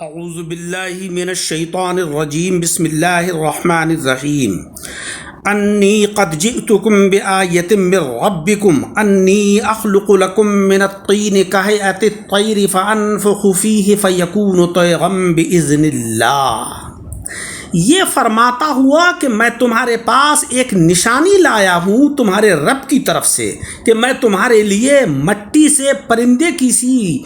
اعوذ باللہ من الشیطان الرجیم بسم اللہ الرحمن الرحیم انی قد جئتکم بآیۃ من ربکم انی اخلق لکم من الطین کہیئۃ الطیر فانفخ فیہ فیکون طیرا بإذن اللہ۔ یہ فرماتا ہوا کہ میں تمہارے پاس ایک نشانی لایا ہوں تمہارے رب کی طرف سے کہ میں تمہارے لیے مٹی سے پرندے کی سی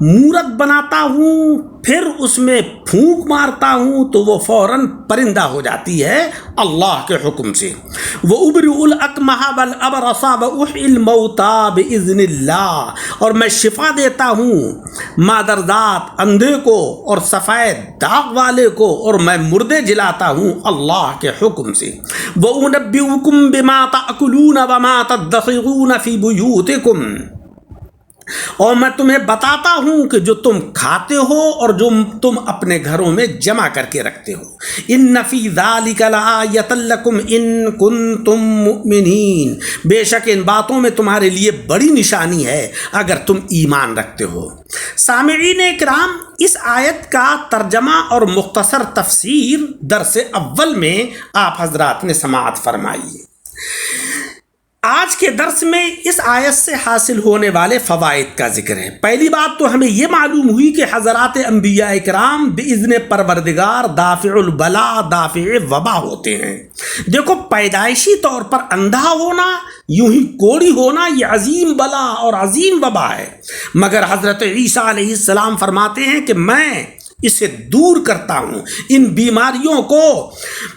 مورت بناتا ہوں، پھر اس میں پھونک مارتا ہوں تو وہ فوراً پرندہ ہو جاتی ہے اللہ کے حکم سے۔ وَأُبْرِئُ الْأَكْمَحَ وَالْأَبْرَصَ وَأُحْيِي الْمَوْتَىٰ بِإِذْنِ اللَّهِ، اور میں شفا دیتا ہوں مادرزاد اندھے کو اور سفید داغ والے کو، اور میں مردے جلاتا ہوں اللہ کے حکم سے۔ وَأُنَبِّئُكُم بِمَا تَأْكُلُونَ وَمَا تَدَّخِرُونَ فِي بُيُوتِكُمْ، اور میں تمہیں بتاتا ہوں کہ جو تم کھاتے ہو اور جو تم اپنے گھروں میں جمع کر کے رکھتے ہو۔ ان فی ذالک لآیۃ لکم ان کنتم مؤمنین، بے شک ان باتوں میں تمہارے لیے بڑی نشانی ہے اگر تم ایمان رکھتے ہو۔ سامعین اکرام، اس آیت کا ترجمہ اور مختصر تفسیر درس اول میں آپ حضرات نے سماعت فرمائی۔ آج کے درس میں اس آیت سے حاصل ہونے والے فوائد کا ذکر ہے۔ پہلی بات تو ہمیں یہ معلوم ہوئی کہ حضرات انبیاء اکرام باذن پروردگار دافع البلا دافع وبا ہوتے ہیں۔ دیکھو، پیدائشی طور پر اندھا ہونا، یوں ہی کوڑی ہونا، یہ عظیم بلا اور عظیم وبا ہے، مگر حضرت عیسیٰ علیہ السلام فرماتے ہیں کہ میں اسے دور کرتا ہوں، ان بیماریوں کو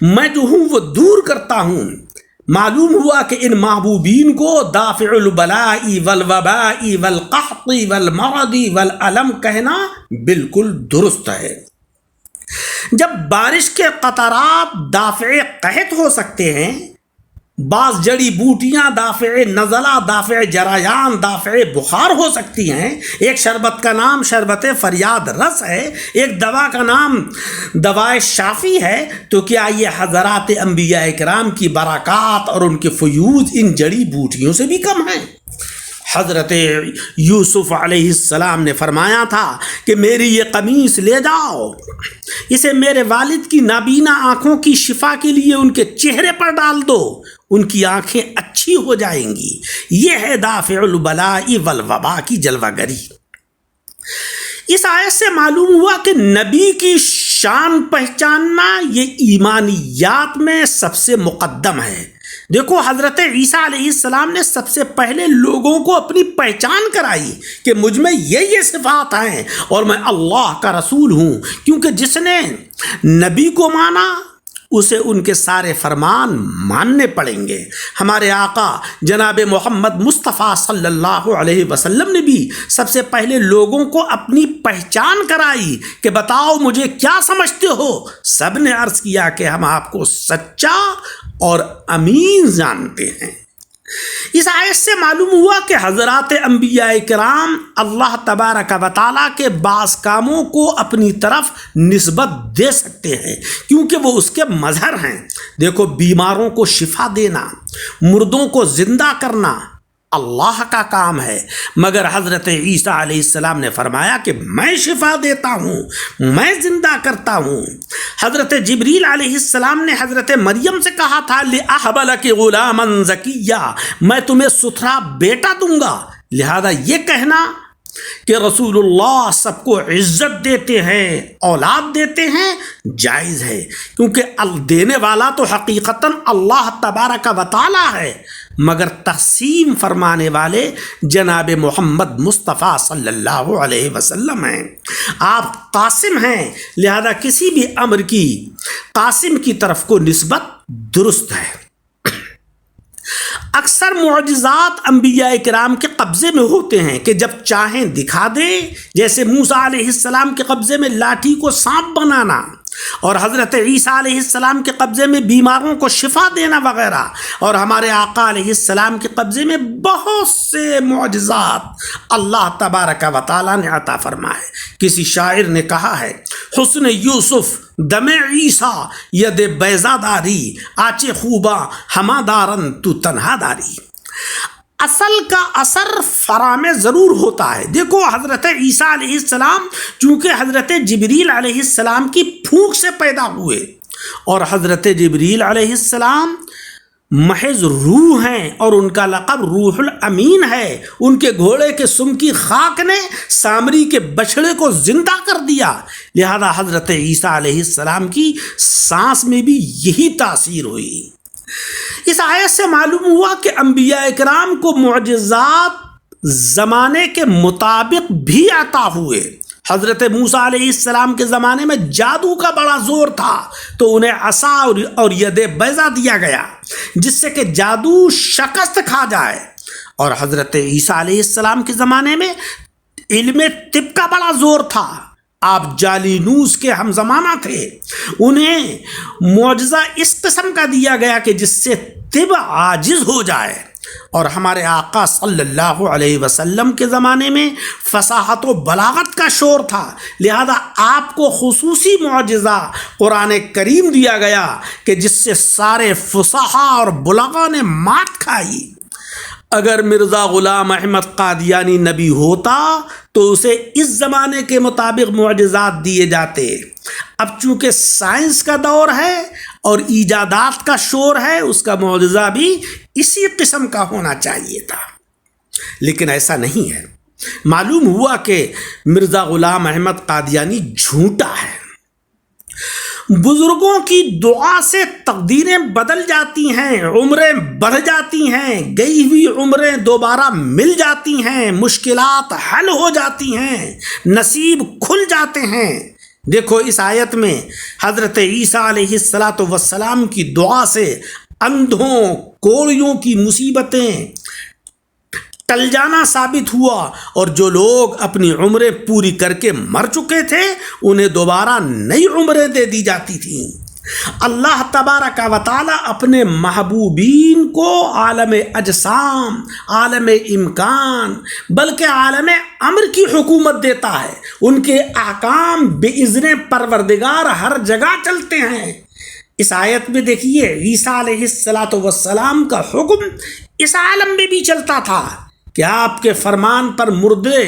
میں جو ہوں وہ دور کرتا ہوں۔ معلوم ہوا کہ ان محبوبین کو دافع البلاء والوباء والقحط والمرض والالم کہنا بالکل درست ہے۔ جب بارش کے قطرات دافع قحط ہو سکتے ہیں، بعض جڑی بوٹیاں دافع نزلہ، دافع جرایان، دافع بخار ہو سکتی ہیں۔ ایک شربت کا نام شربت فریاد رس ہے، ایک دوا کا نام دوائے شافی ہے، تو کیا یہ حضرات انبیاء اکرام کی برکات اور ان کے فیوض ان جڑی بوٹیوں سے بھی کم ہیں؟ حضرت یوسف علیہ السلام نے فرمایا تھا کہ میری یہ قمیص لے جاؤ، اسے میرے والد کی نابینا آنکھوں کی شفا کے لیے ان کے چہرے پر ڈال دو، ان کی آنکھیں اچھی ہو جائیں گی۔ یہ ہے دافع البلاء والوبا کی جلوہ گری۔ اس آیت سے معلوم ہوا کہ نبی کی شان پہچاننا یہ ایمانیات میں سب سے مقدم ہے۔ دیکھو، حضرت عیسیٰ علیہ السلام نے سب سے پہلے لوگوں کو اپنی پہچان کرائی کہ مجھ میں یہ صفات ہیں اور میں اللہ کا رسول ہوں، کیونکہ جس نے نبی کو مانا اسے ان کے سارے فرمان ماننے پڑیں گے۔ ہمارے آقا جناب محمد مصطفیٰ صلی اللہ علیہ وسلم نے بھی سب سے پہلے لوگوں کو اپنی پہچان کرائی کہ بتاؤ مجھے کیا سمجھتے ہو؟ سب نے عرض کیا کہ ہم آپ کو سچا اور امین جانتے ہیں۔ اس آیت سے معلوم ہوا کہ حضرات انبیاء کرام اللہ تبارک و تعالیٰ کے بعض کاموں کو اپنی طرف نسبت دے سکتے ہیں کیونکہ وہ اس کے مظہر ہیں۔ دیکھو، بیماروں کو شفا دینا، مردوں کو زندہ کرنا اللہ کا کام ہے، مگر حضرت عیسیٰ علیہ السلام نے فرمایا کہ میں شفا دیتا ہوں، میں زندہ کرتا ہوں۔ حضرت جبریل علیہ السلام نے حضرت مریم سے کہا تھا لِأَحَبَ لَكِ غُلَامًا زَكِيًّا، میں تمہیں ستھرا بیٹا دوں گا۔ لہذا یہ کہنا کہ رسول اللہ سب کو عزت دیتے ہیں، اولاد دیتے ہیں، جائز ہے، کیونکہ دینے والا تو حقیقتاً اللہ تبارک و تعالی ہے، مگر تقسیم فرمانے والے جناب محمد مصطفیٰ صلی اللہ علیہ وسلم ہیں۔ آپ قاسم ہیں، لہذا کسی بھی امر کی قاسم کی طرف کو نسبت درست ہے۔ اکثر معجزات انبیاء کرام کے قبضے میں ہوتے ہیں کہ جب چاہیں دکھا دیں، جیسے موسیٰ علیہ السلام کے قبضے میں لاٹھی کو سانپ بنانا، اور حضرت عیسیٰ علیہ السلام کے قبضے میں بیماروں کو شفا دینا وغیرہ، اور ہمارے آقا علیہ السلام کے قبضے میں بہت سے معجزات اللہ تبارک و تعالیٰ نے عطا فرمائے۔ کسی شاعر نے کہا ہے، حسن یوسف دم عیسیٰ ید بیضا داری، آچے خوباں ہما دارن تو تنہا داری۔ اصل کا اثر فرا میں ضرور ہوتا ہے. دیکھو حضرت عیسیٰ علیہ السلام چونکہ حضرت جبریل علیہ السلام کی پھونک سے پیدا ہوئے اور حضرت جبریل علیہ السلام محض روح ہیں اور ان کا لقب روح الامین ہے. ان کے گھوڑے کے سم کی خاک نے سامری کے بچھڑے کو زندہ کر دیا. لہذا حضرت عیسیٰ علیہ السلام کی سانس میں بھی یہی تاثیر ہوئی. اس آیت سے معلوم ہوا کہ انبیاء اکرام کو معجزات زمانے کے مطابق بھی عطا ہوئے. حضرت موسیٰ علیہ السلام کے زمانے میں جادو کا بڑا زور تھا تو انہیں عصا اور ید بیضا دیا گیا جس سے کہ جادو شکست کھا جائے. اور حضرت عیسیٰ علیہ السلام کے زمانے میں علم طب کا بڑا زور تھا. آپ جالینوس کے ہم زمانہ تھے. انہیں معجزہ اس قسم کا دیا گیا کہ جس سے طب عاجز ہو جائے. اور ہمارے آقا صلی اللہ علیہ وسلم کے زمانے میں فصاحت و بلاغت کا شور تھا. لہذا آپ کو خصوصی معجزہ قرآن کریم دیا گیا کہ جس سے سارے فصحا اور بلغا نے مات کھائی. اگر مرزا غلام احمد قادیانی نبی ہوتا تو اسے اس زمانے کے مطابق معجزات دیے جاتے. اب چونکہ سائنس کا دور ہے اور ایجادات کا شور ہے, اس کا معجزہ بھی اسی قسم کا ہونا چاہیے تھا, لیکن ایسا نہیں ہے. معلوم ہوا کہ مرزا غلام احمد قادیانی جھوٹا ہے. بزرگوں کی دعا سے تقدیریں بدل جاتی ہیں, عمریں بڑھ جاتی ہیں, گئی ہوئی عمریں دوبارہ مل جاتی ہیں, مشکلات حل ہو جاتی ہیں, نصیب کھل جاتے ہیں. دیکھو اس آیت میں حضرت عیسیٰ علیہ السلام کی دعا سے اندھوں کوڑیوں کی مصیبتیں ٹل جانا ثابت ہوا, اور جو لوگ اپنی عمریں پوری کر کے مر چکے تھے انہیں دوبارہ نئی عمریں دے دی جاتی تھیں. اللہ تبارک و تعالی اپنے محبوبین کو عالم اجسام, عالم امکان, بلکہ عالم امر کی حکومت دیتا ہے. ان کے احکام باذن پروردگار ہر جگہ چلتے ہیں. اس آیت میں دیکھیے عیسیٰ علیہ السلام کا حکم اس عالم میں بھی چلتا تھا کہ آپ کے فرمان پر مردے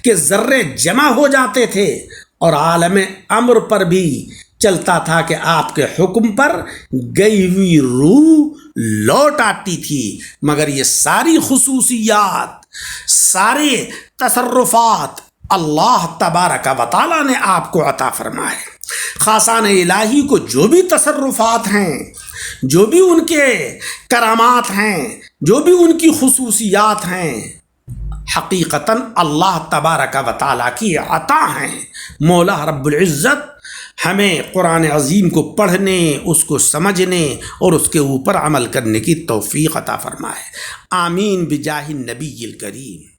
کے ذرے جمع ہو جاتے تھے, اور عالم امر پر بھی چلتا تھا کہ آپ کے حکم پر گئی ہوئی روح لوٹ آتی تھی. مگر یہ ساری خصوصیات, سارے تصرفات اللہ تبارک و تعالی نے آپ کو عطا فرمائے. خاصان الہی کو جو بھی تصرفات ہیں, جو بھی ان کے کرامات ہیں, جو بھی ان کی خصوصیات ہیں, حقیقتاً اللہ تبارک و تعالیٰ کی عطا ہیں. مولا رب العزت ہمیں قرآن عظیم کو پڑھنے, اس کو سمجھنے اور اس کے اوپر عمل کرنے کی توفیق عطا فرمائے. آمین بجاہ النبی الکریم.